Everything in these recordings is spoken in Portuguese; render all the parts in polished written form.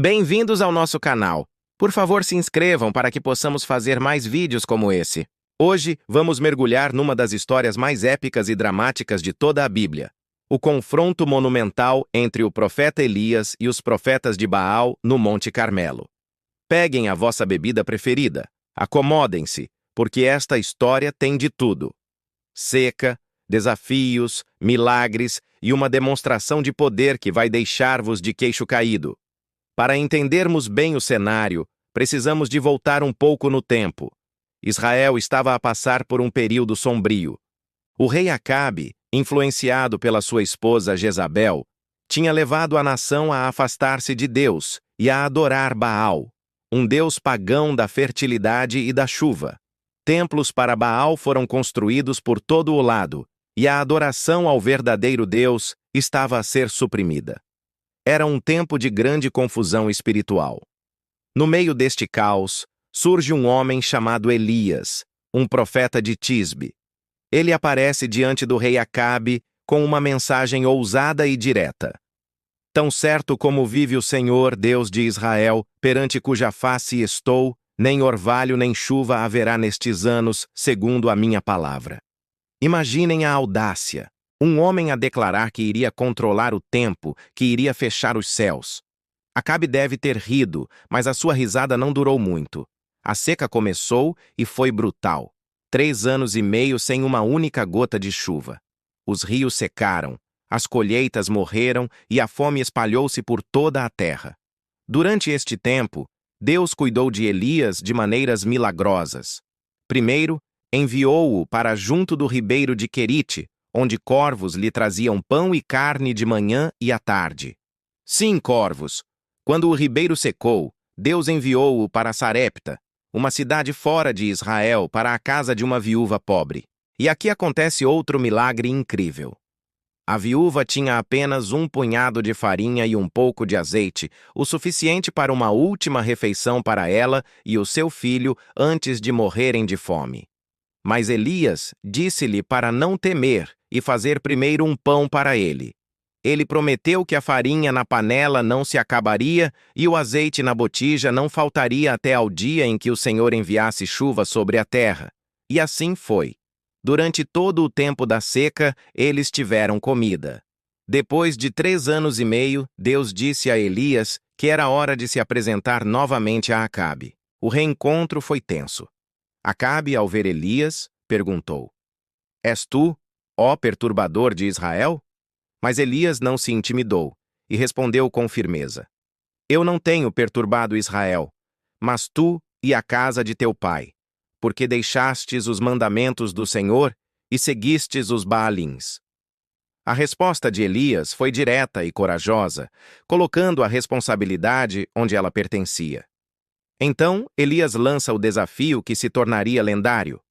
Bem-vindos ao nosso canal. Por favor, se inscrevam para que possamos fazer mais vídeos como esse. Hoje, vamos mergulhar numa das histórias mais épicas e dramáticas de toda a Bíblia. O confronto monumental entre o profeta Elias e os profetas de Baal no Monte Carmelo. Peguem a vossa bebida preferida, acomodem-se, porque esta história tem de tudo. Seca, desafios, milagres e uma demonstração de poder que vai deixar-vos de queixo caído. Para entendermos bem o cenário, precisamos de voltar um pouco no tempo. Israel estava a passar por um período sombrio. O rei Acabe, influenciado pela sua esposa Jezabel, tinha levado a nação a afastar-se de Deus e a adorar Baal, um deus pagão da fertilidade e da chuva. Templos para Baal foram construídos por todo o lado, e a adoração ao verdadeiro Deus estava a ser suprimida. Era um tempo de grande confusão espiritual. No meio deste caos, surge um homem chamado Elias, um profeta de Tisbe. Ele aparece diante do rei Acabe com uma mensagem ousada e direta. Tão certo como vive o Senhor, Deus de Israel, perante cuja face estou, nem orvalho nem chuva haverá nestes anos, segundo a minha palavra. Imaginem a audácia. Um homem a declarar que iria controlar o tempo, que iria fechar os céus. Acabe deve ter rido, mas a sua risada não durou muito. A seca começou e foi brutal. 3 anos e meio sem uma única gota de chuva. Os rios secaram, as colheitas morreram e a fome espalhou-se por toda a terra. Durante este tempo, Deus cuidou de Elias de maneiras milagrosas. Primeiro, enviou-o para junto do ribeiro de Querite, onde corvos lhe traziam pão e carne de manhã e à tarde. Sim, corvos. Quando o ribeiro secou, Deus enviou-o para Sarepta, uma cidade fora de Israel, para a casa de uma viúva pobre. E aqui acontece outro milagre incrível. A viúva tinha apenas um punhado de farinha e um pouco de azeite, o suficiente para uma última refeição para ela e o seu filho antes de morrerem de fome. Mas Elias disse-lhe para não temer e fazer primeiro um pão para ele. Ele prometeu que a farinha na panela não se acabaria e o azeite na botija não faltaria até ao dia em que o Senhor enviasse chuva sobre a terra. E assim foi. Durante todo o tempo da seca, eles tiveram comida. Depois de 3 anos e meio, Deus disse a Elias que era hora de se apresentar novamente a Acabe. O reencontro foi tenso. Acabe, ao ver Elias, perguntou: És tu, ó perturbador de Israel? Mas Elias não se intimidou e respondeu com firmeza: Eu não tenho perturbado Israel, mas tu e a casa de teu pai, porque deixastes os mandamentos do Senhor e seguistes os Baalins. A resposta de Elias foi direta e corajosa, colocando a responsabilidade onde ela pertencia. Então, Elias lança o desafio que se tornaria lendário.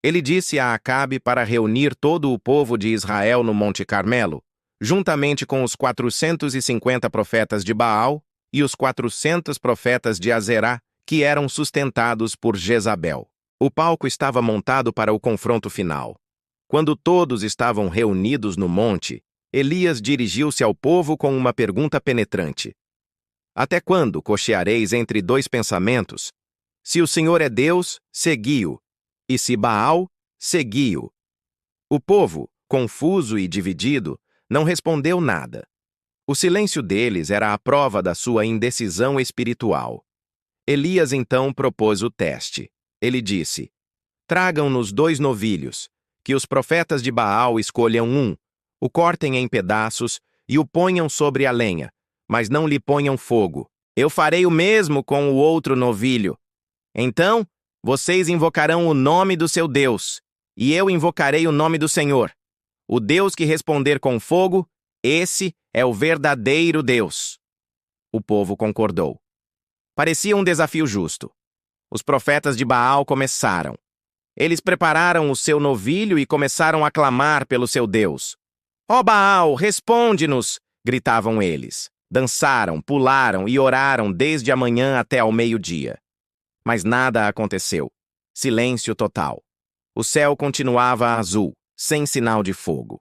Ele disse a Acabe para reunir todo o povo de Israel no Monte Carmelo, juntamente com os 450 profetas de Baal e os 400 profetas de Azerá, que eram sustentados por Jezabel. O palco estava montado para o confronto final. Quando todos estavam reunidos no monte, Elias dirigiu-se ao povo com uma pergunta penetrante. Até quando cocheareis entre 2 pensamentos? Se o Senhor é Deus, segui-o, e se Baal, segui-o. O povo, confuso e dividido, não respondeu nada. O silêncio deles era a prova da sua indecisão espiritual. Elias então propôs o teste. Ele disse: Tragam-nos 2 novilhos, que os profetas de Baal escolham um, o cortem em pedaços e o ponham sobre a lenha, mas não lhe ponham fogo. Eu farei o mesmo com o outro novilho. Então, vocês invocarão o nome do seu Deus, e eu invocarei o nome do Senhor. O Deus que responder com fogo, esse é o verdadeiro Deus. O povo concordou. Parecia um desafio justo. Os profetas de Baal começaram. Eles prepararam o seu novilho e começaram a clamar pelo seu Deus. Ó Baal, responde-nos! Gritavam eles. Dançaram, pularam e oraram desde a manhã até ao meio-dia. Mas nada aconteceu. Silêncio total. O céu continuava azul, sem sinal de fogo.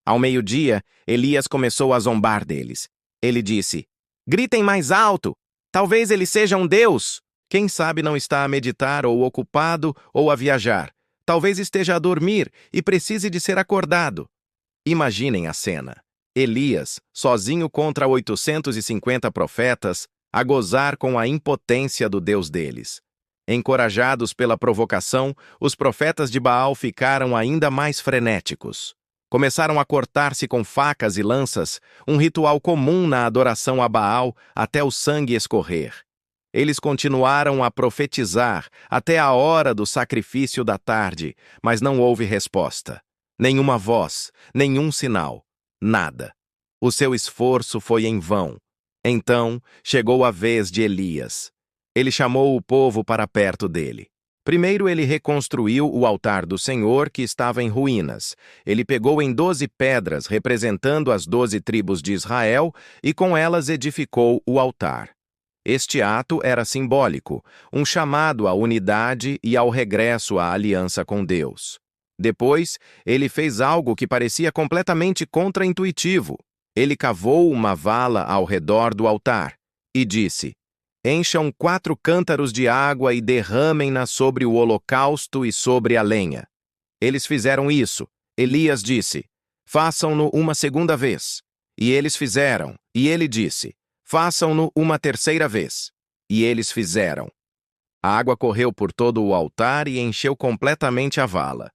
Ao meio-dia, Elias começou a zombar deles. Ele disse: Gritem mais alto! Talvez ele seja um deus! Quem sabe não está a meditar ou ocupado ou a viajar. Talvez esteja a dormir e precise de ser acordado. Imaginem a cena. Elias, sozinho contra 850 profetas, a gozar com a impotência do Deus deles. Encorajados pela provocação, os profetas de Baal ficaram ainda mais frenéticos. Começaram a cortar-se com facas e lanças, um ritual comum na adoração a Baal, até o sangue escorrer. Eles continuaram a profetizar até a hora do sacrifício da tarde, mas não houve resposta. Nenhuma voz, nenhum sinal, nada. O seu esforço foi em vão. Então chegou a vez de Elias. Ele chamou o povo para perto dele. Primeiro ele reconstruiu o altar do Senhor, que estava em ruínas. Ele pegou em 12 pedras, representando as 12 tribos de Israel, e com elas edificou o altar. Este ato era simbólico, um chamado à unidade e ao regresso à aliança com Deus. Depois, ele fez algo que parecia completamente contraintuitivo. Ele cavou uma vala ao redor do altar e disse: encham 4 cântaros de água e derramem-na sobre o holocausto e sobre a lenha. Eles fizeram isso. Elias disse: façam-no uma segunda vez. E eles fizeram. E ele disse: façam-no uma terceira vez. E eles fizeram. A água correu por todo o altar e encheu completamente a vala.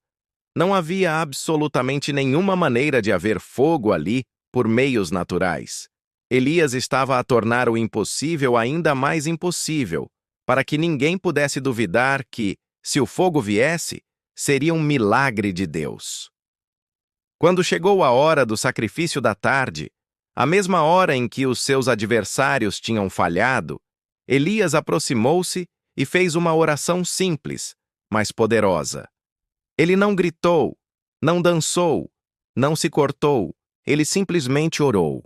Não havia absolutamente nenhuma maneira de haver fogo ali por meios naturais. Elias estava a tornar o impossível ainda mais impossível, para que ninguém pudesse duvidar que, se o fogo viesse, seria um milagre de Deus. Quando chegou a hora do sacrifício da tarde, a mesma hora em que os seus adversários tinham falhado, Elias aproximou-se e fez uma oração simples, mas poderosa. Ele não gritou, não dançou, não se cortou, ele simplesmente orou.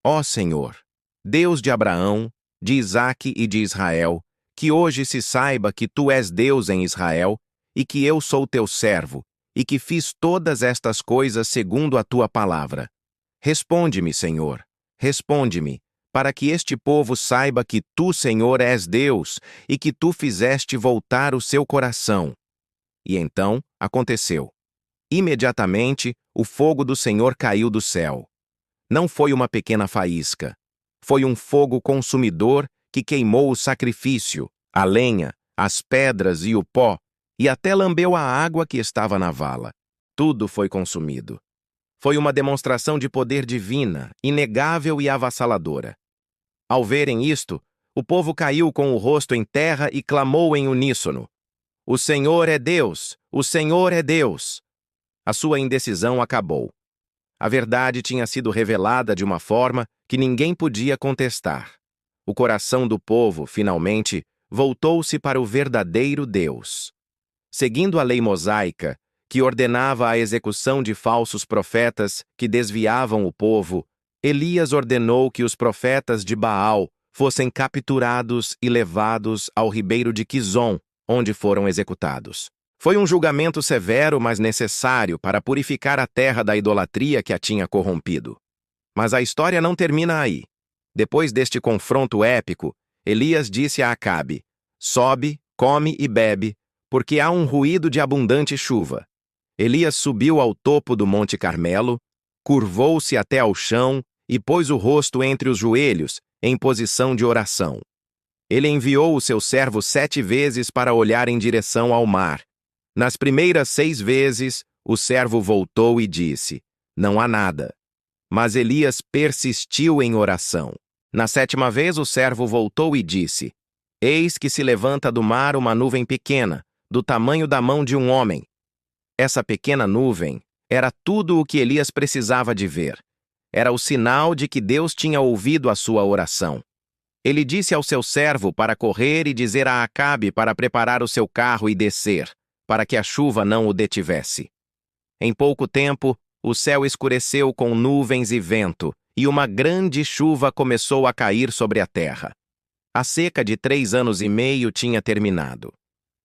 Ó Senhor, Deus de Abraão, de Isaque e de Israel, que hoje se saiba que Tu és Deus em Israel e que eu sou Teu servo e que fiz todas estas coisas segundo a Tua palavra. Responde-me, Senhor, responde-me, para que este povo saiba que Tu, Senhor, és Deus e que Tu fizeste voltar o seu coração. E então aconteceu. Imediatamente, o fogo do Senhor caiu do céu. Não foi uma pequena faísca. Foi um fogo consumidor que queimou o sacrifício, a lenha, as pedras e o pó, e até lambeu a água que estava na vala. Tudo foi consumido. Foi uma demonstração de poder divina, inegável e avassaladora. Ao verem isto, o povo caiu com o rosto em terra e clamou em uníssono: O Senhor é Deus! O Senhor é Deus! A sua indecisão acabou. A verdade tinha sido revelada de uma forma que ninguém podia contestar. O coração do povo, finalmente, voltou-se para o verdadeiro Deus. Seguindo a lei mosaica, que ordenava a execução de falsos profetas que desviavam o povo, Elias ordenou que os profetas de Baal fossem capturados e levados ao ribeiro de Quizon, onde foram executados. Foi um julgamento severo, mas necessário para purificar a terra da idolatria que a tinha corrompido. Mas a história não termina aí. Depois deste confronto épico, Elias disse a Acabe: sobe, come e bebe, porque há um ruído de abundante chuva. Elias subiu ao topo do Monte Carmelo, curvou-se até ao chão e pôs o rosto entre os joelhos, em posição de oração. Ele enviou o seu servo 7 vezes para olhar em direção ao mar. Nas primeiras 6 vezes, o servo voltou e disse: não há nada. Mas Elias persistiu em oração. Na 7ª vez, o servo voltou e disse: eis que se levanta do mar uma nuvem pequena, do tamanho da mão de um homem. Essa pequena nuvem era tudo o que Elias precisava de ver. Era o sinal de que Deus tinha ouvido a sua oração. Ele disse ao seu servo para correr e dizer a Acabe para preparar o seu carro e descer, para que a chuva não o detivesse. Em pouco tempo, o céu escureceu com nuvens e vento, e uma grande chuva começou a cair sobre a terra. A seca de 3 anos e meio tinha terminado.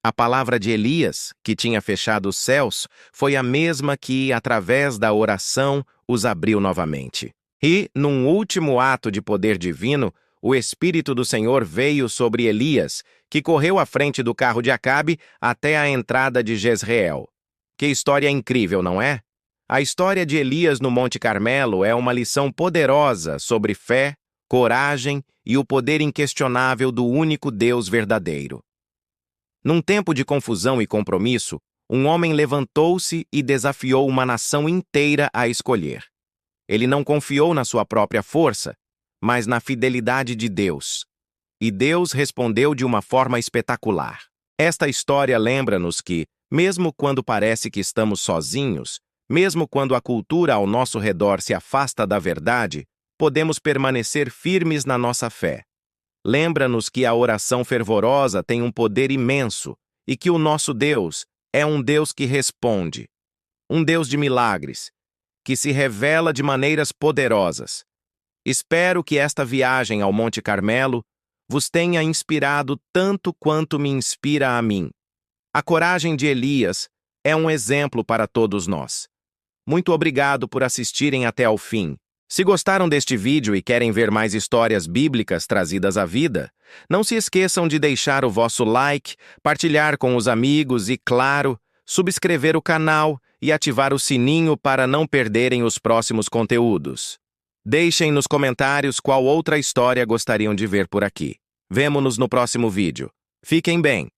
A palavra de Elias, que tinha fechado os céus, foi a mesma que, através da oração, os abriu novamente. E, num último ato de poder divino, o Espírito do Senhor veio sobre Elias, que correu à frente do carro de Acabe até a entrada de Jezreel. Que história incrível, não é? A história de Elias no Monte Carmelo é uma lição poderosa sobre fé, coragem e o poder inquestionável do único Deus verdadeiro. Num tempo de confusão e compromisso, um homem levantou-se e desafiou uma nação inteira a escolher. Ele não confiou na sua própria força, mas na fidelidade de Deus. E Deus respondeu de uma forma espetacular. Esta história lembra-nos que, mesmo quando parece que estamos sozinhos, mesmo quando a cultura ao nosso redor se afasta da verdade, podemos permanecer firmes na nossa fé. Lembra-nos que a oração fervorosa tem um poder imenso e que o nosso Deus é um Deus que responde, um Deus de milagres, que se revela de maneiras poderosas. Espero que esta viagem ao Monte Carmelo vos tenha inspirado tanto quanto me inspira a mim. A coragem de Elias é um exemplo para todos nós. Muito obrigado por assistirem até ao fim. Se gostaram deste vídeo e querem ver mais histórias bíblicas trazidas à vida, não se esqueçam de deixar o vosso like, partilhar com os amigos e, claro, subscrever o canal e ativar o sininho para não perderem os próximos conteúdos. Deixem nos comentários qual outra história gostariam de ver por aqui. Vemo-nos no próximo vídeo. Fiquem bem!